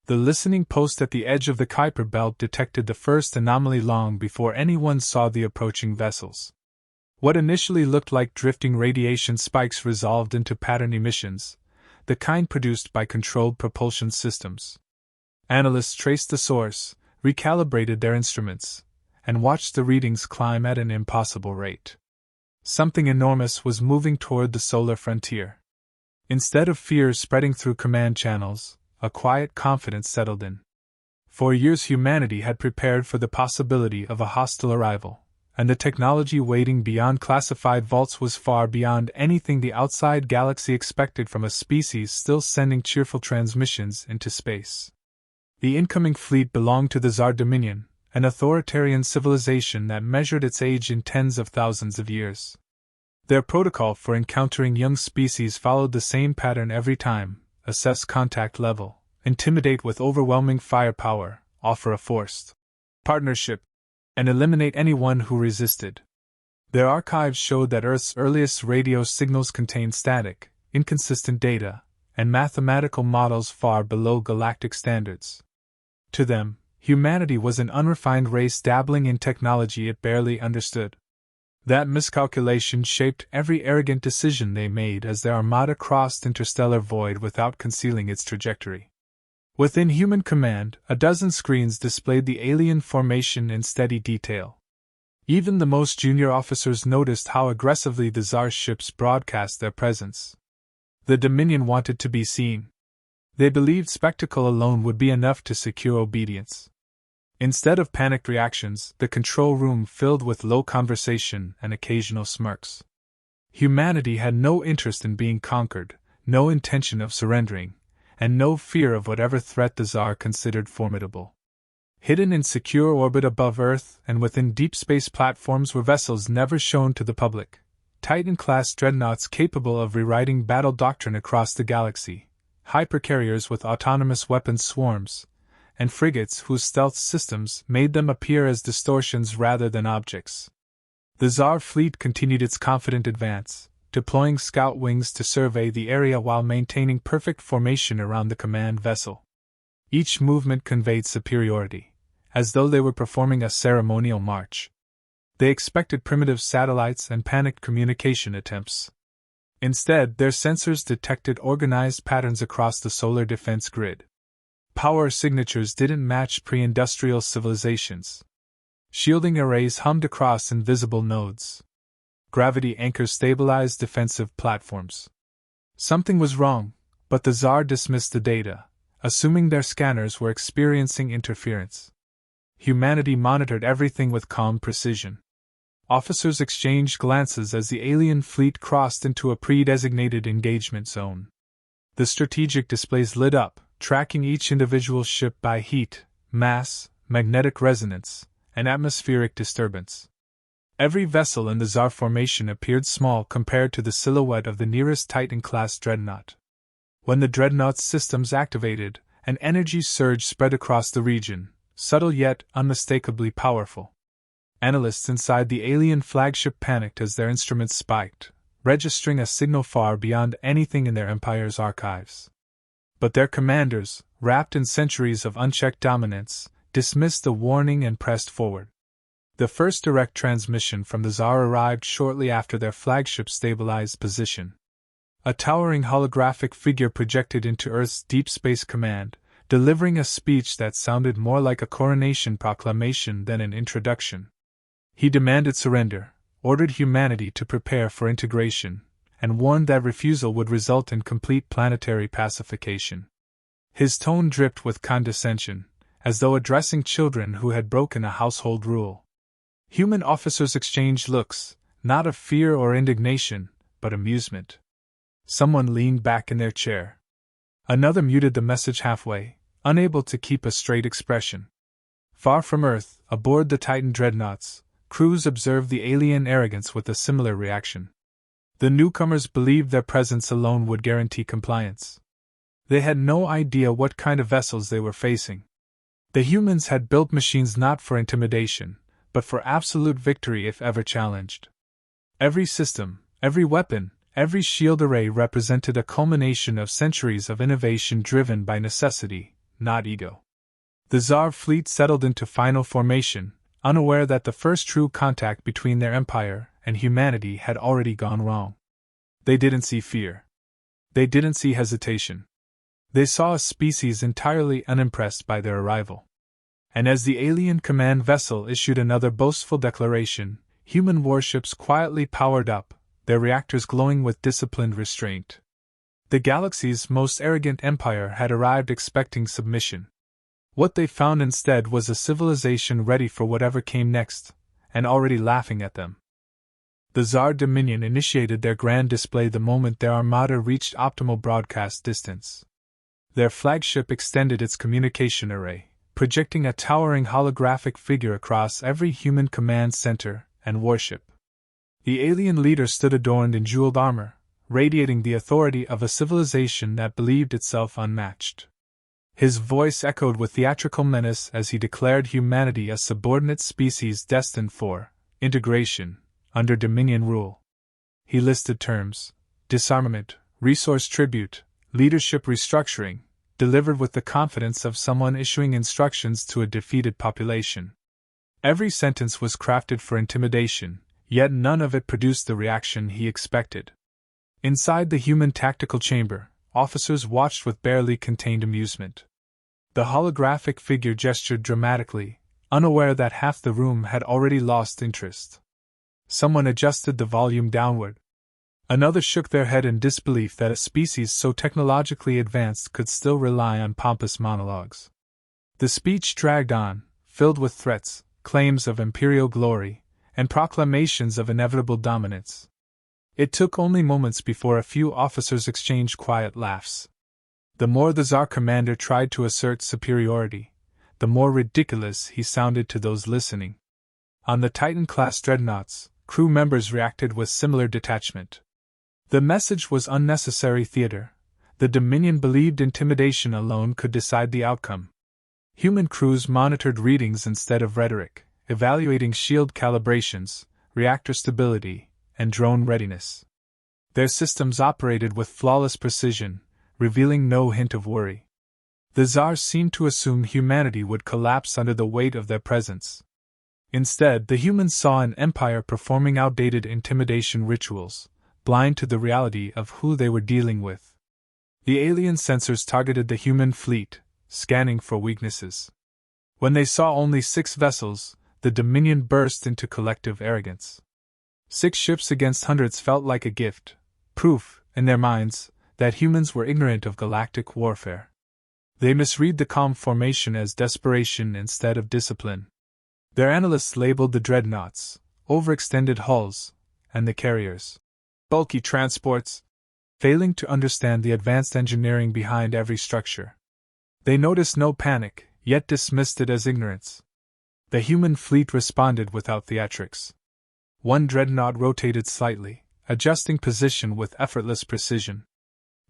The listening post at the edge of the Kuiper Belt detected the first anomaly long before anyone saw the approaching vessels. What initially looked like drifting radiation spikes resolved into pattern emissions, the kind produced by controlled propulsion systems. Analysts traced the source, recalibrated their instruments, and watched the readings climb at an impossible rate. Something enormous was moving toward the solar frontier. Instead of fear spreading through command channels, a quiet confidence settled in. For years humanity had prepared for the possibility of a hostile arrival, and the technology waiting beyond classified vaults was far beyond anything the outside galaxy expected from a species still sending cheerful transmissions into space. The incoming fleet belonged to the Tsar Dominion, an authoritarian civilization that measured its age in tens of thousands of years. Their protocol for encountering young species followed the same pattern every time: assess contact level, intimidate with overwhelming firepower, offer a forced partnership, and eliminate anyone who resisted. Their archives showed that Earth's earliest radio signals contained static, inconsistent data, and mathematical models far below galactic standards. To them, humanity was an unrefined race dabbling in technology it barely understood. That miscalculation shaped every arrogant decision they made as their armada crossed interstellar void without concealing its trajectory. Within human command, a dozen screens displayed the alien formation in steady detail. Even the most junior officers noticed how aggressively the Tsar's ships broadcast their presence. The Dominion wanted to be seen. They believed spectacle alone would be enough to secure obedience. Instead of panicked reactions, the control room filled with low conversation and occasional smirks. Humanity had no interest in being conquered, no intention of surrendering, and no fear of whatever threat the Tsar considered formidable. Hidden in secure orbit above Earth and within deep space platforms were vessels never shown to the public, Titan-class dreadnoughts capable of rewriting battle doctrine across the galaxy, hypercarriers with autonomous weapons swarms, and frigates whose stealth systems made them appear as distortions rather than objects. The Tsar fleet continued its confident advance, deploying scout wings to survey the area while maintaining perfect formation around the command vessel. Each movement conveyed superiority, as though they were performing a ceremonial march. They expected primitive satellites and panicked communication attempts. Instead, their sensors detected organized patterns across the solar defense grid. Power signatures didn't match pre-industrial civilizations. Shielding arrays hummed across invisible nodes. Gravity anchors stabilized defensive platforms. Something was wrong, but the Tsar dismissed the data, assuming their scanners were experiencing interference. Humanity monitored everything with calm precision. Officers exchanged glances as the alien fleet crossed into a pre-designated engagement zone. The strategic displays lit up, tracking each individual ship by heat, mass, magnetic resonance, and atmospheric disturbance. Every vessel in the Tsar formation appeared small compared to the silhouette of the nearest Titan-class dreadnought. When the dreadnought's systems activated, an energy surge spread across the region, subtle yet unmistakably powerful. Analysts inside the alien flagship panicked as their instruments spiked, registering a signal far beyond anything in their empire's archives. But their commanders, wrapped in centuries of unchecked dominance, dismissed the warning and pressed forward. The first direct transmission from the Tsar arrived shortly after their flagship stabilized position. A towering holographic figure projected into Earth's deep space command, delivering a speech that sounded more like a coronation proclamation than an introduction. He demanded surrender, ordered humanity to prepare for integration, and warned that refusal would result in complete planetary pacification. His tone dripped with condescension, as though addressing children who had broken a household rule. Human officers exchanged looks, not of fear or indignation, but amusement. Someone leaned back in their chair. Another muted the message halfway, unable to keep a straight expression. Far from Earth, aboard the Titan dreadnoughts, crews observed the alien arrogance with a similar reaction. The newcomers believed their presence alone would guarantee compliance. They had no idea what kind of vessels they were facing. The humans had built machines not for intimidation, but for absolute victory if ever challenged. Every system, every weapon, every shield array represented a culmination of centuries of innovation driven by necessity, not ego. The Tsar fleet settled into final formation, unaware that the first true contact between their empire and humanity had already gone wrong. They didn't see fear. They didn't see hesitation. They saw a species entirely unimpressed by their arrival. And as the alien command vessel issued another boastful declaration, human warships quietly powered up, their reactors glowing with disciplined restraint. The galaxy's most arrogant empire had arrived expecting submission. What they found instead was a civilization ready for whatever came next, and already laughing at them. The Tsar Dominion initiated their grand display the moment their armada reached optimal broadcast distance. Their flagship extended its communication array, projecting a towering holographic figure across every human command center and warship. The alien leader stood adorned in jeweled armor, radiating the authority of a civilization that believed itself unmatched. His voice echoed with theatrical menace as he declared humanity a subordinate species destined for integration under Dominion rule. He listed terms: disarmament, resource tribute, leadership restructuring, delivered with the confidence of someone issuing instructions to a defeated population. Every sentence was crafted for intimidation, yet none of it produced the reaction he expected. Inside the human tactical chamber, officers watched with barely contained amusement. The holographic figure gestured dramatically, unaware that half the room had already lost interest. Someone adjusted the volume downward. Another shook their head in disbelief that a species so technologically advanced could still rely on pompous monologues. The speech dragged on, filled with threats, claims of imperial glory, and proclamations of inevitable dominance. It took only moments before a few officers exchanged quiet laughs. The more the Tsar commander tried to assert superiority, the more ridiculous he sounded to those listening. On the Titan-class dreadnoughts, crew members reacted with similar detachment. The message was unnecessary theater. The Dominion believed intimidation alone could decide the outcome. Human crews monitored readings instead of rhetoric, evaluating shield calibrations, reactor stability, and drone readiness. Their systems operated with flawless precision, revealing no hint of worry. The Tsars seemed to assume humanity would collapse under the weight of their presence. Instead, the humans saw an empire performing outdated intimidation rituals, blind to the reality of who they were dealing with. The alien sensors targeted the human fleet, scanning for weaknesses. When they saw only 6 vessels, the Dominion burst into collective arrogance. 6 ships against hundreds felt like a gift, proof, in their minds, that humans were ignorant of galactic warfare. They misread the calm formation as desperation instead of discipline. Their analysts labeled the dreadnoughts overextended hulls, and the carriers bulky transports, failing to understand the advanced engineering behind every structure. They noticed no panic, yet dismissed it as ignorance. The human fleet responded without theatrics. One dreadnought rotated slightly, adjusting position with effortless precision.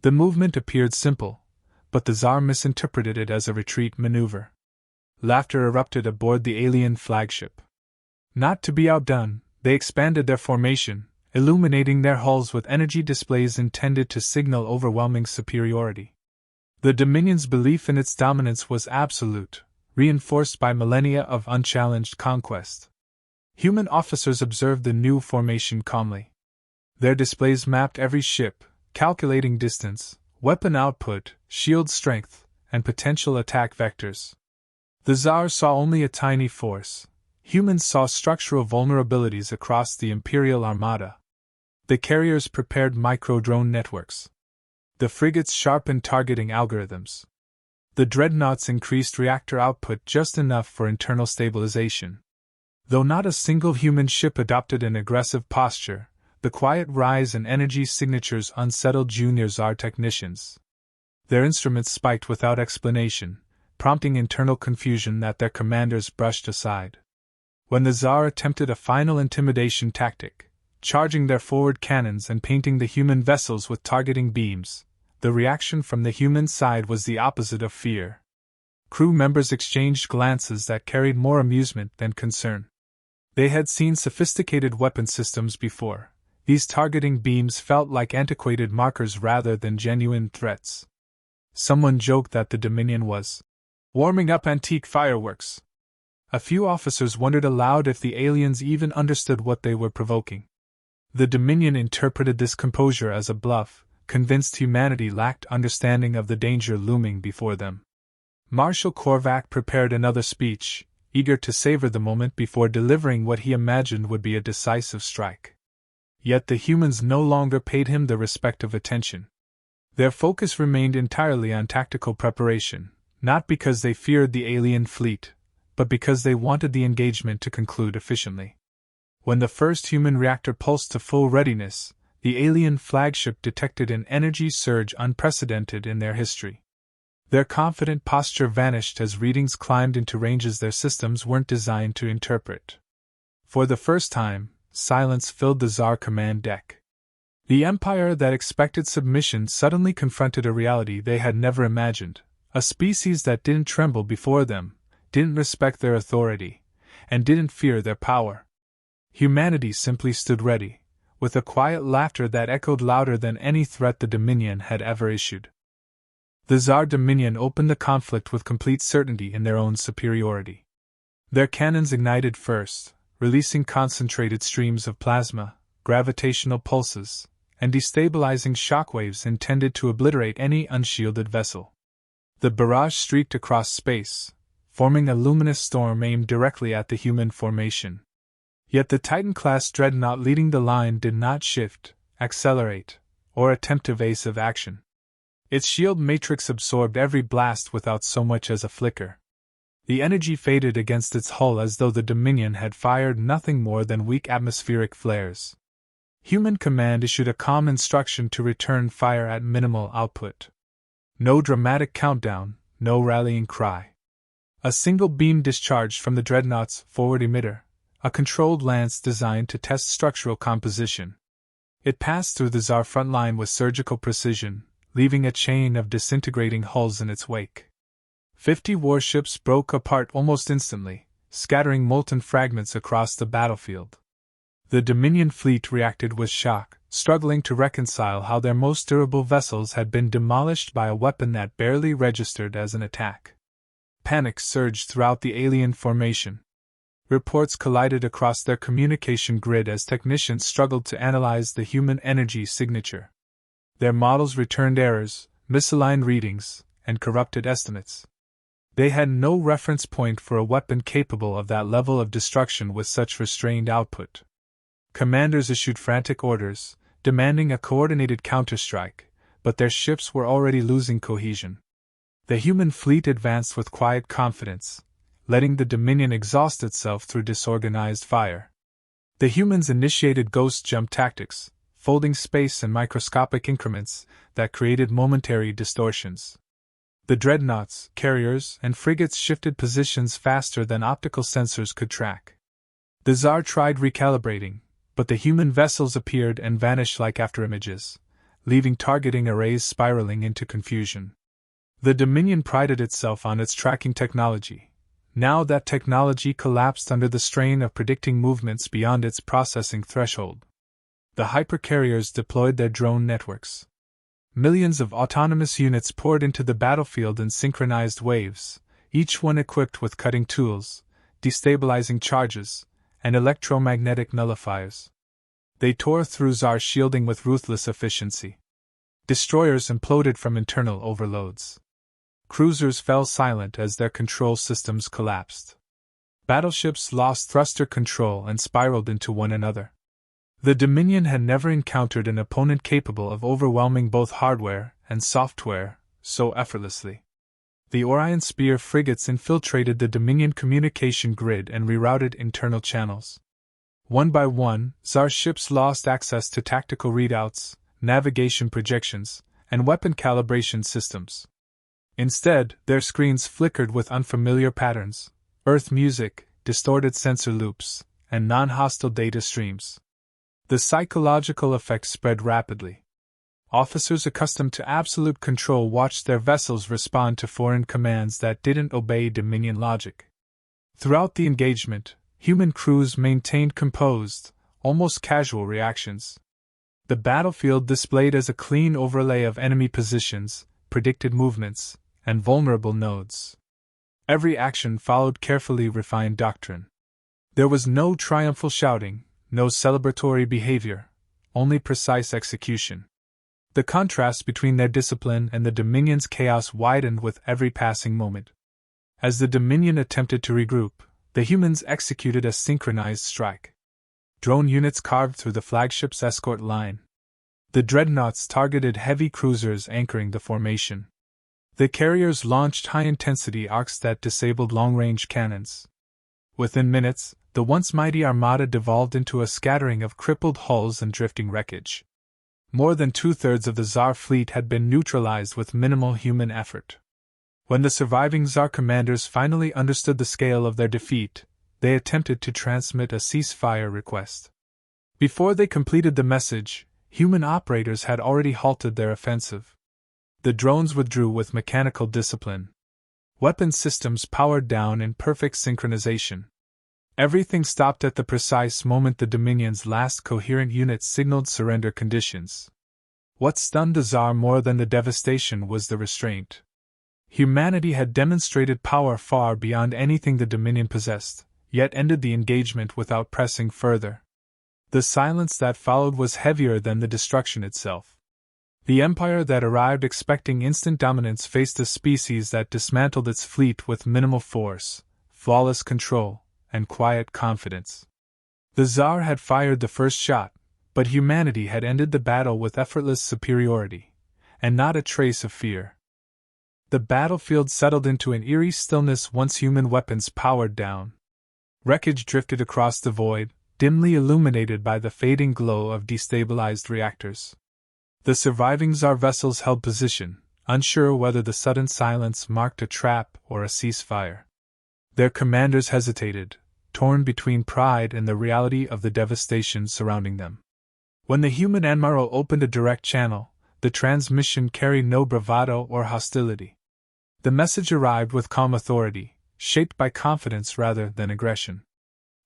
The movement appeared simple, but the Tsar misinterpreted it as a retreat maneuver. Laughter erupted aboard the alien flagship. Not to be outdone, they expanded their formation, illuminating their hulls with energy displays intended to signal overwhelming superiority. The Dominion's belief in its dominance was absolute, reinforced by millennia of unchallenged conquest. Human officers observed the new formation calmly. Their displays mapped every ship, calculating distance, weapon output, shield strength, and potential attack vectors. The Tsar saw only a tiny force. Humans saw structural vulnerabilities across the Imperial Armada. The carriers prepared micro-drone networks. The frigates sharpened targeting algorithms. The dreadnoughts increased reactor output just enough for internal stabilization. Though not a single human ship adopted an aggressive posture, the quiet rise in energy signatures unsettled junior Tsar technicians. Their instruments spiked without explanation, prompting internal confusion that their commanders brushed aside. When the Tsar attempted a final intimidation tactic, charging their forward cannons and painting the human vessels with targeting beams, the reaction from the human side was the opposite of fear. Crew members exchanged glances that carried more amusement than concern. They had seen sophisticated weapon systems before. These targeting beams felt like antiquated markers rather than genuine threats. Someone joked that the Dominion was warming up antique fireworks. A few officers wondered aloud if the aliens even understood what they were provoking. The Dominion interpreted this composure as a bluff, convinced humanity lacked understanding of the danger looming before them. Marshal Korvac prepared another speech, eager to savor the moment before delivering what he imagined would be a decisive strike. Yet the humans no longer paid him the respect of attention. Their focus remained entirely on tactical preparation, not because they feared the alien fleet, but because they wanted the engagement to conclude efficiently. When the first human reactor pulsed to full readiness, the alien flagship detected an energy surge unprecedented in their history. Their confident posture vanished as readings climbed into ranges their systems weren't designed to interpret. For the first time, silence filled the Tsar command deck. The empire that expected submission suddenly confronted a reality they had never imagined, a species that didn't tremble before them, didn't respect their authority, and didn't fear their power. Humanity simply stood ready, with a quiet laughter that echoed louder than any threat the Dominion had ever issued. The Tsar Dominion opened the conflict with complete certainty in their own superiority. Their cannons ignited first, releasing concentrated streams of plasma, gravitational pulses, and destabilizing shockwaves intended to obliterate any unshielded vessel. The barrage streaked across space, forming a luminous storm aimed directly at the human formation. Yet the Titan-class dreadnought leading the line did not shift, accelerate, or attempt evasive action. Its shield matrix absorbed every blast without so much as a flicker. The energy faded against its hull as though the Dominion had fired nothing more than weak atmospheric flares. Human command issued a calm instruction to return fire at minimal output. No dramatic countdown, no rallying cry. A single beam discharged from the dreadnought's forward emitter, a controlled lance designed to test structural composition. It passed through the Tsar front line with surgical precision, leaving a chain of disintegrating hulls in its wake. 50 warships broke apart almost instantly, scattering molten fragments across the battlefield. The Dominion fleet reacted with shock, struggling to reconcile how their most durable vessels had been demolished by a weapon that barely registered as an attack. Panic surged throughout the alien formation. Reports collided across their communication grid as technicians struggled to analyze the human energy signature. Their models returned errors, misaligned readings, and corrupted estimates. They had no reference point for a weapon capable of that level of destruction with such restrained output. Commanders issued frantic orders, demanding a coordinated counterstrike, but their ships were already losing cohesion. The human fleet advanced with quiet confidence, letting the Dominion exhaust itself through disorganized fire. The humans initiated ghost jump tactics, folding space in microscopic increments that created momentary distortions. The dreadnoughts, carriers, and frigates shifted positions faster than optical sensors could track. The Tsar tried recalibrating, but the human vessels appeared and vanished like afterimages, leaving targeting arrays spiraling into confusion. The Dominion prided itself on its tracking technology. Now that technology collapsed under the strain of predicting movements beyond its processing threshold. The hypercarriers deployed their drone networks. Millions of autonomous units poured into the battlefield in synchronized waves, each one equipped with cutting tools, destabilizing charges, and electromagnetic nullifiers. They tore through Tsar's shielding with ruthless efficiency. Destroyers imploded from internal overloads. Cruisers fell silent as their control systems collapsed. Battleships lost thruster control and spiraled into one another. The Dominion had never encountered an opponent capable of overwhelming both hardware and software so effortlessly. The Orion Spear frigates infiltrated the Dominion communication grid and rerouted internal channels. One by one, Tsar's ships lost access to tactical readouts, navigation projections, and weapon calibration systems. Instead, their screens flickered with unfamiliar patterns, Earth music, distorted sensor loops, and non-hostile data streams. The psychological effects spread rapidly. Officers accustomed to absolute control watched their vessels respond to foreign commands that didn't obey Dominion logic. Throughout the engagement, human crews maintained composed, almost casual reactions. The battlefield displayed as a clean overlay of enemy positions, predicted movements, and vulnerable nodes. Every action followed carefully refined doctrine. There was no triumphal shouting, no celebratory behavior, only precise execution. The contrast between their discipline and the Dominion's chaos widened with every passing moment. As the Dominion attempted to regroup, the humans executed a synchronized strike. Drone units carved through the flagship's escort line. The dreadnoughts targeted heavy cruisers anchoring the formation. The carriers launched high-intensity arcs that disabled long-range cannons. Within minutes, the once mighty armada devolved into a scattering of crippled hulls and drifting wreckage. More than two-thirds of the Tsar fleet had been neutralized with minimal human effort. When the surviving Tsar commanders finally understood the scale of their defeat, they attempted to transmit a ceasefire request. Before they completed the message, human operators had already halted their offensive. The drones withdrew with mechanical discipline. Weapon systems powered down in perfect synchronization. Everything stopped at the precise moment the Dominion's last coherent unit signaled surrender conditions. What stunned the Tsar more than the devastation was the restraint. Humanity had demonstrated power far beyond anything the Dominion possessed, yet ended the engagement without pressing further. The silence that followed was heavier than the destruction itself. The empire that arrived expecting instant dominance faced a species that dismantled its fleet with minimal force, flawless control, and quiet confidence. The Tsar had fired the first shot, but humanity had ended the battle with effortless superiority, and not a trace of fear. The battlefield settled into an eerie stillness once human weapons powered down. Wreckage drifted across the void, dimly illuminated by the fading glow of destabilized reactors. The surviving Tsar vessels held position, unsure whether the sudden silence marked a trap or a ceasefire. Their commanders hesitated, torn between pride and the reality of the devastation surrounding them. When the human admiral opened a direct channel, the transmission carried no bravado or hostility. The message arrived with calm authority, shaped by confidence rather than aggression.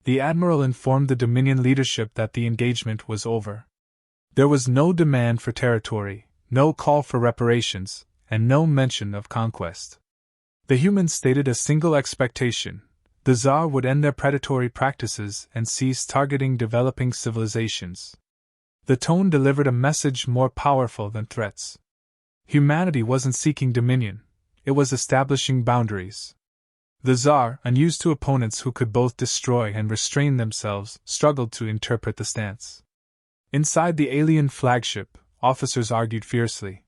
The admiral informed the Dominion leadership that the engagement was over. There was no demand for territory, no call for reparations, and no mention of conquest. The humans stated a single expectation: the Tsar would end their predatory practices and cease targeting developing civilizations. The tone delivered a message more powerful than threats. Humanity wasn't seeking dominion, it was establishing boundaries. The Tsar, unused to opponents who could both destroy and restrain themselves, struggled to interpret the stance. Inside the alien flagship, officers argued fiercely.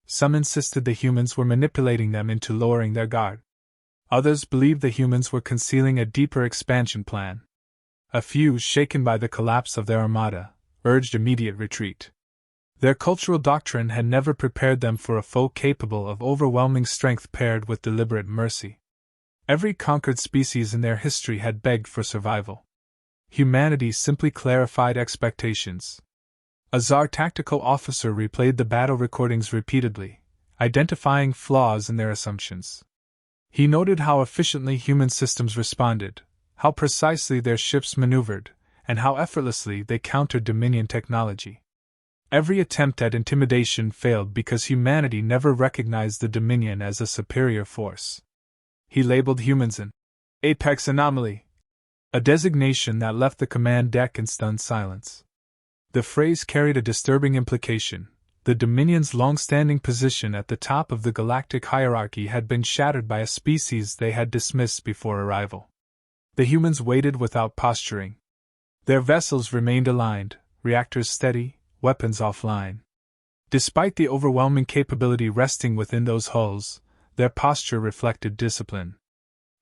Some insisted the humans were manipulating them into lowering their guard. Others believed the humans were concealing a deeper expansion plan. A few, shaken by the collapse of their armada, urged immediate retreat. Their cultural doctrine had never prepared them for a foe capable of overwhelming strength paired with deliberate mercy. Every conquered species in their history had begged for survival. Humanity simply clarified expectations. A Tsar tactical officer replayed the battle recordings repeatedly, identifying flaws in their assumptions. He noted how efficiently human systems responded, how precisely their ships maneuvered, and how effortlessly they countered Dominion technology. Every attempt at intimidation failed because humanity never recognized the Dominion as a superior force. He labeled humans an apex anomaly, a designation that left the command deck in stunned silence. The phrase carried a disturbing implication. The Dominion's long-standing position at the top of the galactic hierarchy had been shattered by a species they had dismissed before arrival. The humans waited without posturing. Their vessels remained aligned, reactors steady, weapons offline. Despite the overwhelming capability resting within those hulls, their posture reflected discipline.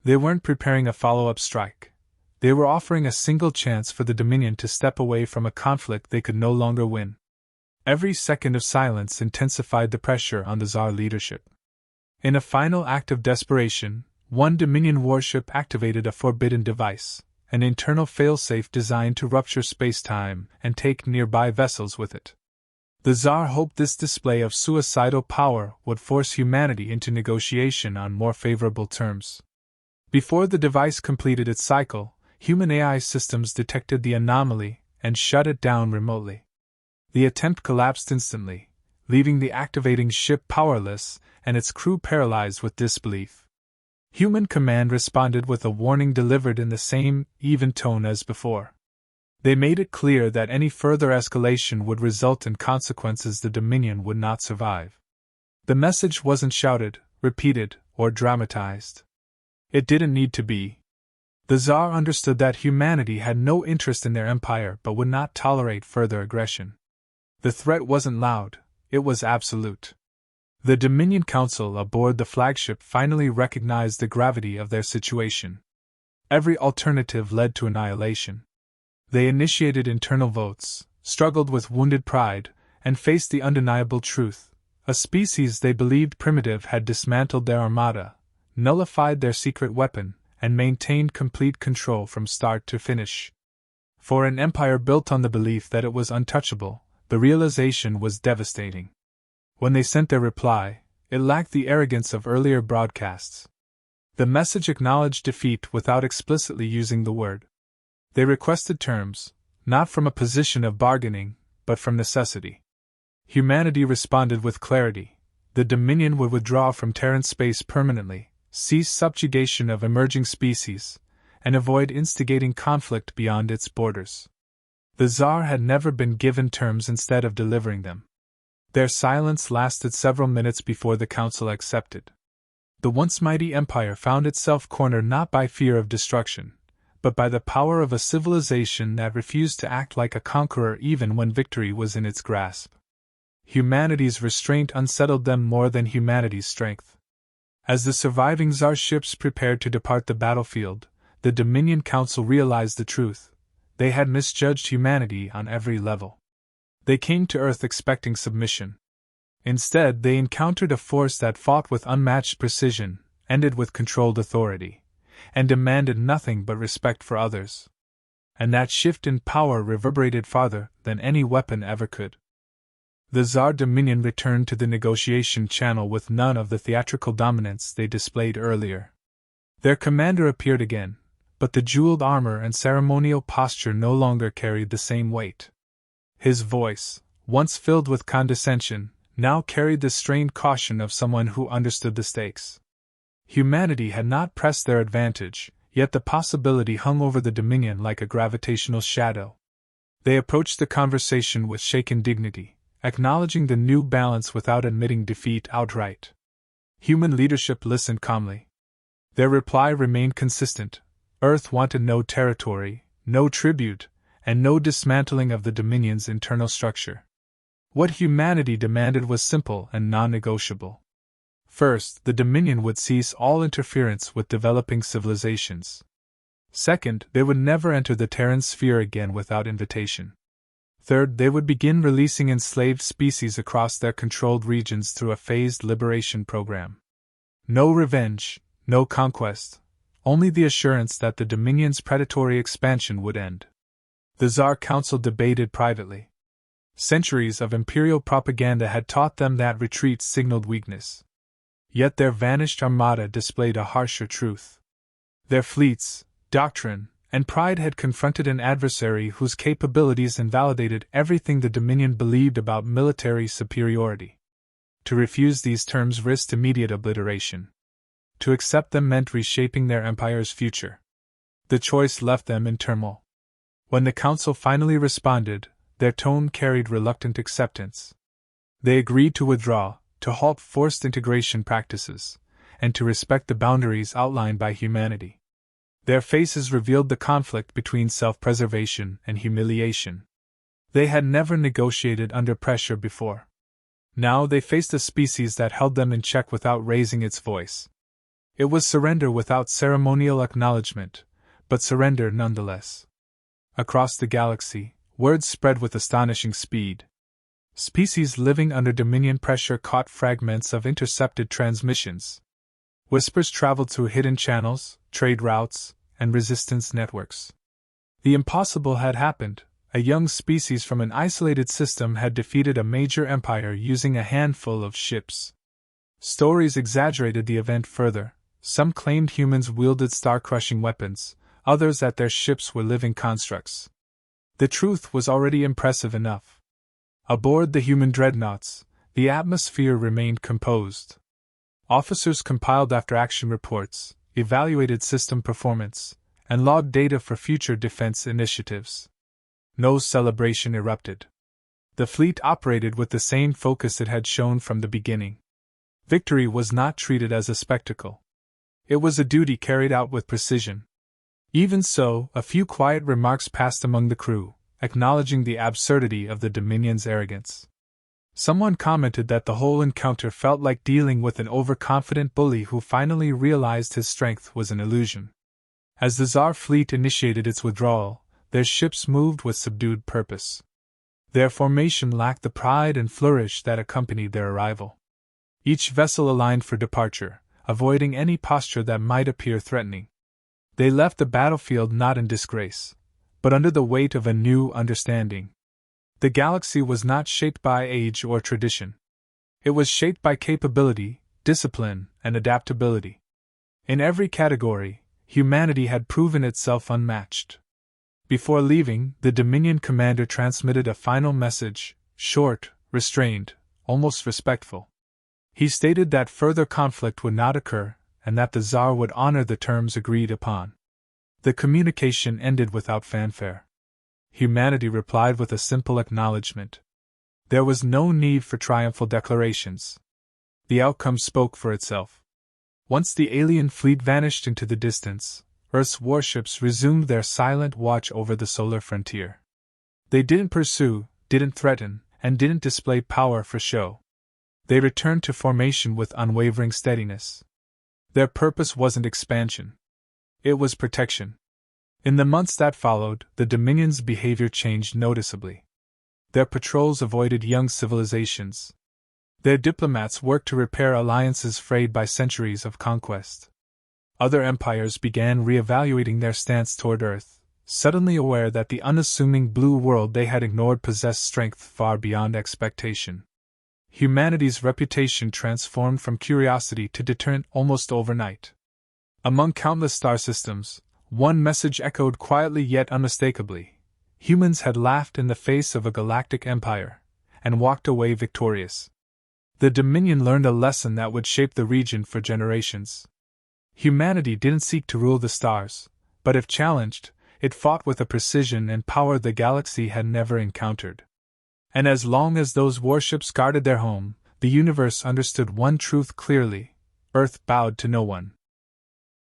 They weren't preparing a follow-up strike. They were offering a single chance for the Dominion to step away from a conflict they could no longer win. Every second of silence intensified the pressure on the Tsar leadership. In a final act of desperation, one Dominion warship activated a forbidden device, an internal failsafe designed to rupture space-time and take nearby vessels with it. The Tsar hoped this display of suicidal power would force humanity into negotiation on more favorable terms. Before the device completed its cycle, human AI systems detected the anomaly and shut it down remotely. The attempt collapsed instantly, leaving the activating ship powerless and its crew paralyzed with disbelief. Human command responded with a warning delivered in the same, even tone as before. They made it clear that any further escalation would result in consequences the Dominion would not survive. The message wasn't shouted, repeated, or dramatized. It didn't need to be. The Tsar understood that humanity had no interest in their empire but would not tolerate further aggression. The threat wasn't loud, it was absolute. The Dominion Council aboard the flagship finally recognized the gravity of their situation. Every alternative led to annihilation. They initiated internal votes, struggled with wounded pride, and faced the undeniable truth. A species they believed primitive had dismantled their armada, nullified their secret weapon, and maintained complete control from start to finish. For an empire built on the belief that it was untouchable, the realization was devastating. When they sent their reply, it lacked the arrogance of earlier broadcasts. The message acknowledged defeat without explicitly using the word. They requested terms, not from a position of bargaining, but from necessity. Humanity responded with clarity. The Dominion would withdraw from Terran space permanently, cease subjugation of emerging species, and avoid instigating conflict beyond its borders. The Tsar had never been given terms instead of delivering them. Their silence lasted several minutes before the Council accepted. The once mighty empire found itself cornered not by fear of destruction, but by the power of a civilization that refused to act like a conqueror even when victory was in its grasp. Humanity's restraint unsettled them more than humanity's strength. As the surviving Tsar ships prepared to depart the battlefield, the Dominion Council realized the truth. They had misjudged humanity on every level. They came to Earth expecting submission. Instead, they encountered a force that fought with unmatched precision, ended with controlled authority, and demanded nothing but respect for others. And that shift in power reverberated farther than any weapon ever could. The Tsar Dominion returned to the negotiation channel with none of the theatrical dominance they displayed earlier. Their commander appeared again, but the jeweled armor and ceremonial posture no longer carried the same weight. His voice, once filled with condescension, now carried the strained caution of someone who understood the stakes. Humanity had not pressed their advantage, yet the possibility hung over the Dominion like a gravitational shadow. They approached the conversation with shaken dignity, acknowledging the new balance without admitting defeat outright. Human leadership listened calmly. Their reply remained consistent. Earth wanted no territory, no tribute, and no dismantling of the Dominion's internal structure. What humanity demanded was simple and non-negotiable. First, the Dominion would cease all interference with developing civilizations. Second, they would never enter the Terran sphere again without invitation. Third, they would begin releasing enslaved species across their controlled regions through a phased liberation program. No revenge, no conquest, only the assurance that the Dominion's predatory expansion would end. The Tsar Council debated privately. Centuries of imperial propaganda had taught them that retreat signaled weakness. Yet their vanished armada displayed a harsher truth. Their fleets, doctrine, and pride had confronted an adversary whose capabilities invalidated everything the Dominion believed about military superiority. To refuse these terms risked immediate obliteration. To accept them meant reshaping their empire's future. The choice left them in turmoil. When the Council finally responded, their tone carried reluctant acceptance. They agreed to withdraw, to halt forced integration practices, and to respect the boundaries outlined by humanity. Their faces revealed the conflict between self-preservation and humiliation. They had never negotiated under pressure before. Now they faced a species that held them in check without raising its voice. It was surrender without ceremonial acknowledgement, but surrender nonetheless. Across the galaxy, words spread with astonishing speed. Species living under Dominion pressure caught fragments of intercepted transmissions. Whispers traveled through hidden channels, trade routes, and resistance networks. The impossible had happened. A young species from an isolated system had defeated a major empire using a handful of ships. Stories exaggerated the event further. Some claimed humans wielded star-crushing weapons, others that their ships were living constructs. The truth was already impressive enough. Aboard the human dreadnoughts, the atmosphere remained composed. Officers compiled after-action reports, evaluated system performance, and logged data for future defense initiatives. No celebration erupted. The fleet operated with the same focus it had shown from the beginning. Victory was not treated as a spectacle. It was a duty carried out with precision. Even so, a few quiet remarks passed among the crew, acknowledging the absurdity of the Dominion's arrogance. Someone commented that the whole encounter felt like dealing with an overconfident bully who finally realized his strength was an illusion. As the Tsar fleet initiated its withdrawal, their ships moved with subdued purpose. Their formation lacked the pride and flourish that accompanied their arrival. Each vessel aligned for departure, avoiding any posture that might appear threatening. They left the battlefield not in disgrace, but under the weight of a new understanding. The galaxy was not shaped by age or tradition. It was shaped by capability, discipline, and adaptability. In every category, humanity had proven itself unmatched. Before leaving, the Dominion commander transmitted a final message, short, restrained, almost respectful. He stated that further conflict would not occur, and that the Tsar would honor the terms agreed upon. The communication ended without fanfare. Humanity replied with a simple acknowledgement. There was no need for triumphal declarations. The outcome spoke for itself. Once the alien fleet vanished into the distance, Earth's warships resumed their silent watch over the solar frontier. They didn't pursue, didn't threaten, and didn't display power for show. They returned to formation with unwavering steadiness. Their purpose wasn't expansion. It was protection. In the months that followed, the Dominion's behavior changed noticeably. Their patrols avoided young civilizations. Their diplomats worked to repair alliances frayed by centuries of conquest. Other empires began reevaluating their stance toward Earth, suddenly aware that the unassuming blue world they had ignored possessed strength far beyond expectation. Humanity's reputation transformed from curiosity to deterrent almost overnight. Among countless star systems, one message echoed quietly yet unmistakably. Humans had laughed in the face of a galactic empire, and walked away victorious. The Dominion learned a lesson that would shape the region for generations. Humanity didn't seek to rule the stars, but if challenged, it fought with a precision and power the galaxy had never encountered. And as long as those warships guarded their home, the universe understood one truth clearly: Earth bowed to no one.